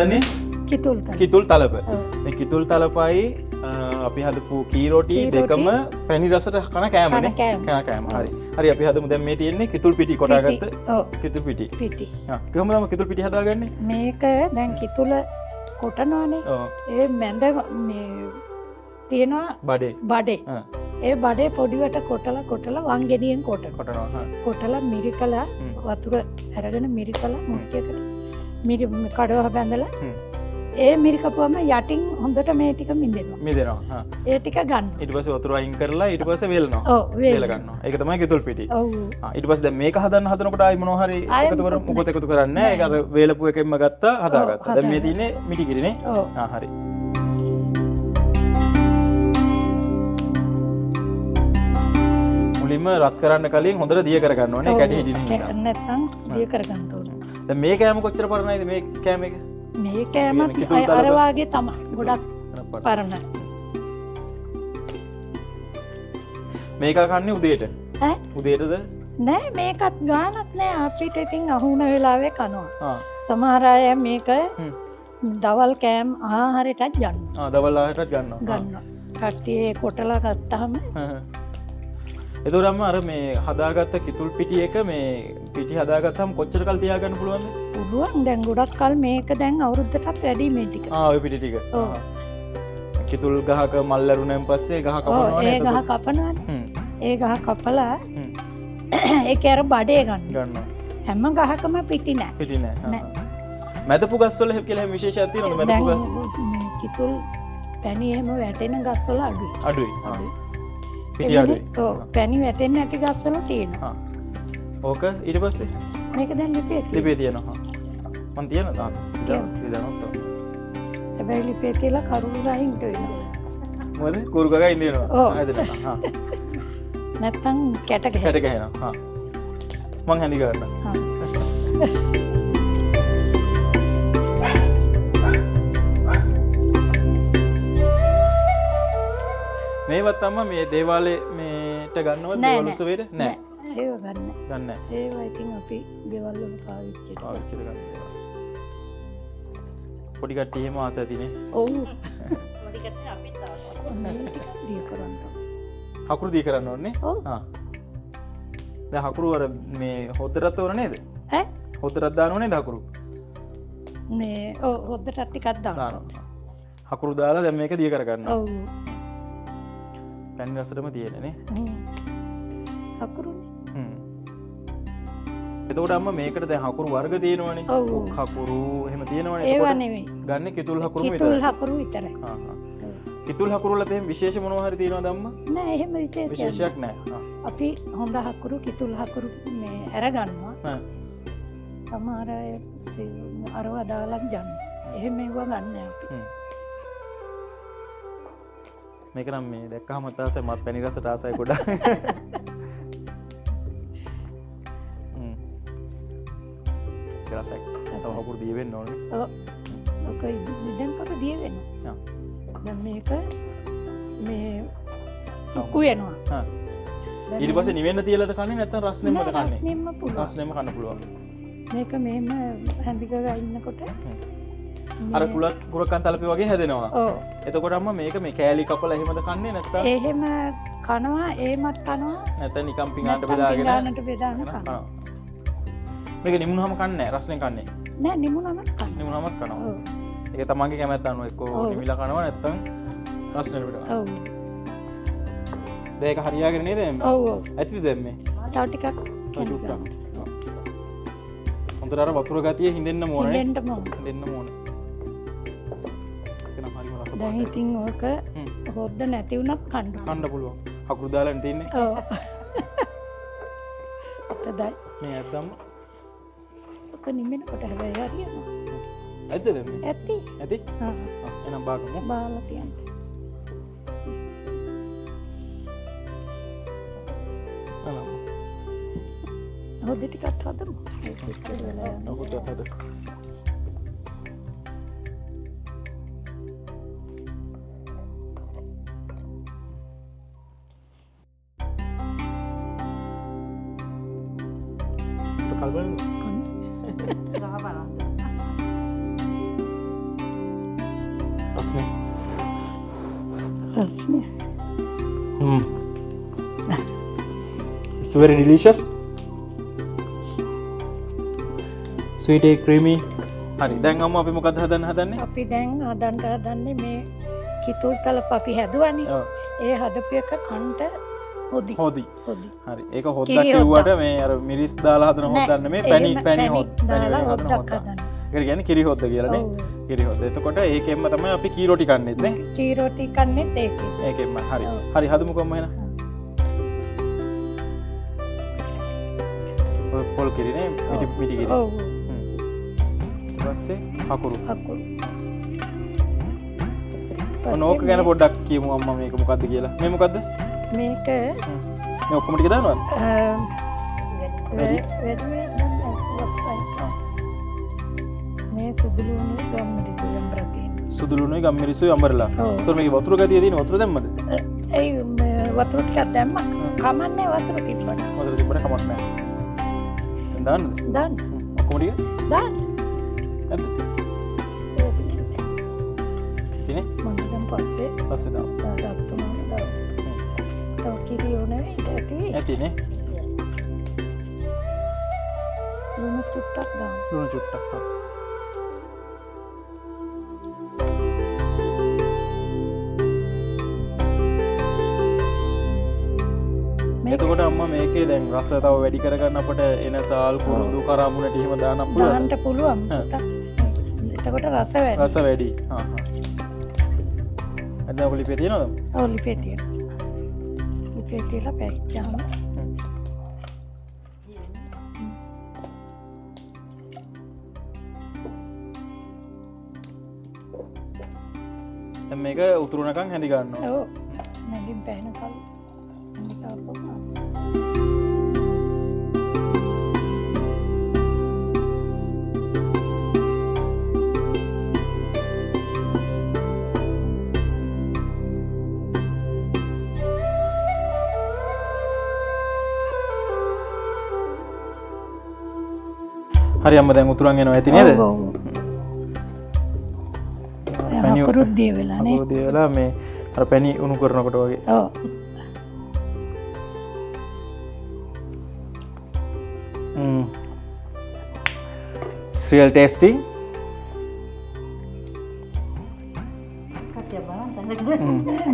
හදන්නේ කිතුල් තලප. මේ කිතුල් තලපයි අපි හදපු කී රොටි දෙකම පැණි රසට කන කෑමනේ. කෑම. හරි. හරි අපි හදමු දැන් මේ තියෙන්නේ කිතුල් පිටි කොටාගත්ත කිතුල් පිටි. කොහොමද කිතුල් පිටි හදාගන්නේ? මේක දැන් කිතුල කොටනවානේ. ඒ මැද මේ තියෙනවා බඩේ. ඒ බඩේ පොඩිවට කොටලා වංගෙඩියෙන් කොටලා මිරිකලා වතුර අරගෙන මිරිකලා මුට්ටියකට කඩව බැඳලා ඒ මිරිකපුවම යටින් හොඳට මේ ටික මිදෙනවා. ඒ ටික ගන්න. ඊට පස්සේ වතුර අයින් කරලා ඊට පස්සේ වේලනවා. වේල ගන්නවා. ඒක තමයි කිතුල් පිටි. ඊට පස්සේ දැන් මේක හදනකොට ආයි මොනවා හරි එකතු කර මොකද එකතු කරන්නේ නැහැ. ඒක අර වේලපු එකෙන්ම ගත්තා හදාගත්තා. දැන් මේ තියෙන්නේ මිටි කිරිනේ. හරි. මුලින්ම රත් කරන්න කලින් හොඳට දිය කරගන්න ඕනේ කැටි හිටින්න. නැත්නම් දිය කරගන්න ඕනේ. දැන් මේ කෑම කොච්චර පරණයිද මේ කෑම එක? මේ කෑමත් අර වාගේ තමයි. ගොඩක් පරණයි. මේක කන්නේ උදේට? උදේටද? නෑ මේකත් ගානක් නෑ අපිට ඉතින් අහුන වෙලාවේ කනවා. සමහර අය මේක දවල් කෑම ආහාරයටත් ගන්නවා. දවල් ආහාරයටත් ගන්නවා. කට්ටිය කොටලා ගත්තාම එතකොට අම්මා අර මේ හදාගත්ත කිතුල් පිටි එක මේ පිටි හදාගත්තාම කොච්චර කල් තියාගන්න පුළුවන්ද? පුළුවන්. දැන් ගොඩක් කල් මේක දැන් අවුරුද්දටත් වැඩි මේ ටික. ඔය පිටි ටික. කිතුල් ගහක මල් ඇරුණෙන් පස්සේ ගහ කපනවනේ. ඒ ගහ කපනවනේ. ඒ ගහ කපලා ඒක අර බඩේ ගන්නවා. හැම ගහකම පිටි නෑ. පිටි නෑ. මැදපු ගස්වල කියලා විශේෂයක් තියෙනවද මැදපු ගස්? මේ කිතුල් පැණි එහෙම වැටෙන ගස්වල අඩුයි. පිටි අඩුයි. පැණි වැටෙන්නේ නැති ගස්වල තියෙනවා. ඕක ඊට පස්සේ මේක දැන් ලිපේ තියෙනවා. මන් තියනවා. හැබැයි ලිපේ තියලා කරුණු රහින්ට වෙනවා. මොකද කුරු ගගා ඉඳිනවා. නැත්තම් කැට ගහනවා. මං හැඳි ගන්නවා. මේවත් අම්මා මේ දේවාලේ මේට ගන්නවද දේවාල උත්සවයට? නෑ. ඒව ගන්න. ගන්න. ඒව ඉතින් අපි ගෙවල් වල පාවිච්චි කරනවා. පොඩි කට්ටිය එහෙම ආස ඇතිනේ. ඔව්. පොඩි කට්ටිය අපිත් දී කරන්න. හකුරු දී කරන්න ඕනේ. දැන් හකුරු අර මේ හොද්දටත් ඕන නේද? හොද්දටත් දාන්න ඕනේ නේද හකුරු? මේ හොද්දටත් ටිකක් දානවා. හකුරු දාලා දැන් මේක දී කරගන්නවා. ඔව්. පැණි රසටම තියෙනනේ. හකුරුනේ. එතකොට අම්මා මේකට දැන් හකුරු වර්ග තියෙනවනේ. හකුරු එහෙම තියෙනවනේ. ඒවා නෙවෙයි. ගන්න කිතුල් හකුරුම විතරයි. කිතුල් හකුරු විතරයි. කිතුල් හකුරු වල තේම විශේෂ මොනවා හරි තියෙනවද අම්මා? නෑ එහෙම විශේෂයක් නෑ. අපි හොඳ හකුරු කිතුල් හකුරු මේ අරගන්නවා. සමහර අය අරව දාලා ගන්න. එහෙම ඒවා ගන්න අපි. මේක නම් මේ දැක්කම තාසයි මත් පැණි රසට ආසයි ගොඩක්. තව හකුරු දිය වෙන්න ඕනේ. ඔක දැන් කොට දිය වෙනවා. දැන් මේක මේ කුකු වෙනවා. ඊට පස්සේ නිවෙන්න තියලාද කන්නේ නැත්නම් රස්නෙම්මද කන්නේ? රස්නෙම්ම කන්න පුළුවන්. මේක මෙහෙම හැඳි ගගා ඉන්නකොට අර කුරකන් තලපේ වගේ හැදෙනවා. එතකොට අම්මා මේක මේ කෑලි කපලා එහෙමද කන්නේ නැත්නම්? එහෙම කනවා, එහෙමත් කනවා. නැත්නම් නිකම් පිඟානට බෙදාගෙන කනවා. මේක නිමුනහම කන්නේ නැහැ, රස්නෙන් කන්නේ. නෑ නිමුනමත් කනවා. නිමුනමත් කනවා. ඒක තමන්ගේ කැමැත්ත අනුව එක්කෝ නිවිලා කනවා නැත්නම් රස්නෙන් බෙදා. ඔව්. දැන් ඒක හරියාගෙන නේද එන්නේ? ඔව් ඔව්. ඇතිද දැන් මේ? තව ටිකක් කනවා. හොඳට අර වතුර ගතිය හින්දෙන්න ඕනේ. හින්දෙන්න ඕනේ. දැන් ඉතින් ඕක හොද්ද නැති වුණත් කන්න පුළුවන්. හකුරු දාලා තියෙන්නේ. ඔව්. අතදයි. මේ ඇත්තම ඔක නිමෙනකොට හැබැයි හරියනවා. ඇත්තද මේ? ඇති. එහෙනම් බාගමු. බාලා තියන්න. හොද්ද ටිකක් හදමු. හොද්ද හදමු. කල්බල ගහ බලන්න. රස්නේ. It's very delicious. Sweet egg creamy. හරි දැන් අම්මා අපි මොකක්ද හදන්නේ? අපි දැන් හදන්නේ මේ කිතුල් තලප අපි හැදුවානේ. ඔව්. ඒ හදපු එක කන්ට හොදි. හරි. ඒක හොද්දක් කිව්වට මේ අර මිරිස් දාලා හදන හොද්දන්න මේ පැණි දාලා හදන හොද්දක් හොද්ද. හදන්න. ඒකට කියන්නේ කිරි හොද්ද කියලානේ. ඔව්. කිරි හොද්ද. එතකොට ඒකෙන්ම තමයි අපි කී රොටි කන්නේත් නේ. කී රොටි කන්නේත් ඒකෙන්. ඒකෙන්ම. හරි. ඔව්. හරි හදමුකෝ අම්මා එහෙනම්. පොල් කිරි නේ මිටි කිරි. ඔව්. ඊට පස්සේ අකුරු. පස්සේ ඕක ගැන පොඩ්ඩක් කියමු අම්මා මේක මොකද්ද කියලා. මේ මොකද්ද? මේක මේ ඔක්කොම ටික දානවද? මේ සුදුලුණුයි ගම්මිරිසුයි අඹරලා තියෙනවා. සුදුලුණුයි ගම්මිරිසුයි අඹරලා. ඔව්. ඒතර මේකේ වතුර ගතිය තියෙන වතුර දැම්මද? ඒ වතුර ටිකක් දැම්මා. කමන්නේ වතුර තිබ්බට. වතුර තිබ්බට කමක් නැහැ. දැන් දාන්නද? දාන්න. ඔක්කොම ටික දාන්න. නැද්ද? ඉතින් මම දැන් පස්සේ දාමු. දාන්න. තව කිරි ඕනේ ඇති. ඇතිනේ. ලුණු චුට්ටක් දාන්න. ලුණු චුට්ටක්. එතකොට අම්මා මේකේ දැන් රස තව වැඩි කරගන්න අපට එන සාල් කුරුදු කරාමුණට එහෙම දාන්න පුළුවන්. දාන්න පුළුවන්. එතකොට රස වැඩි. රස වැඩි. අද ඔය ලිපේ තියෙනවද? ඔව් ලිපේ තියෙනවා. ලිපේ තියලා පැච්චාම දැන් මේක උතුරුනකන් හැඳි ගන්නවා. ඔව්. නැගින් පැහැනකල් හැඳි ගාපුවා. හරි අම්මා දැන් උතුරන් එනවා ඇති නේද? ඔව්. අකුරුත් දිය වෙලා නේ. අකුරු දිය වෙලා මේ අර පැණි උණු කරනකොට වගේ. ඔව්. It's real tasty.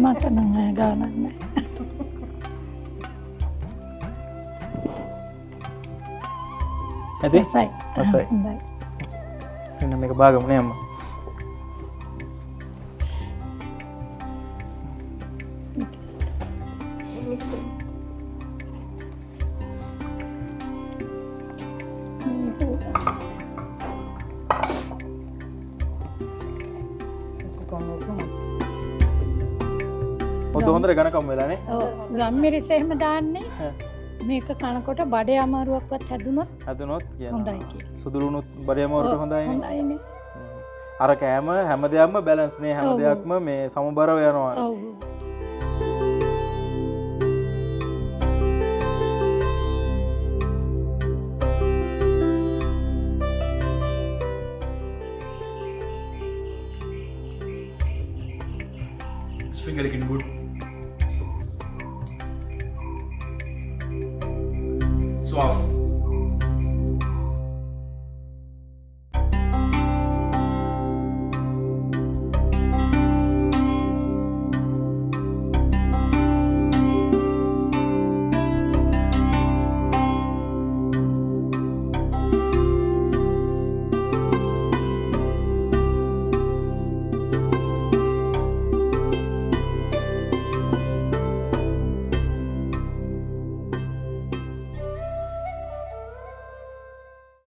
මට නම් ගානක් නැහැ. ඇති? රසයි. රසයි. හොඳයි. එන්න මේක බාගමු නේ අම්මා. ඔතන හොඳට ඝනකම් වෙලානේ. ඔව්. ගම්මිරිස එහෙම දාන්නේ. මේක කනකොට බඩේ අමාරුවක්වත් හැදුනොත් හදුනොත් කියනවා. හොඳයි කියලා. සුදුලුණුත් බඩේම වලට හොඳයිනේ. හොඳයිනේ. අර කෑම හැම දෙයක්ම බැලන්ස් නේ හැම ඔව්. දෙයක්ම මේ සමබරව යනවා. ඔව්. It's finger looking good.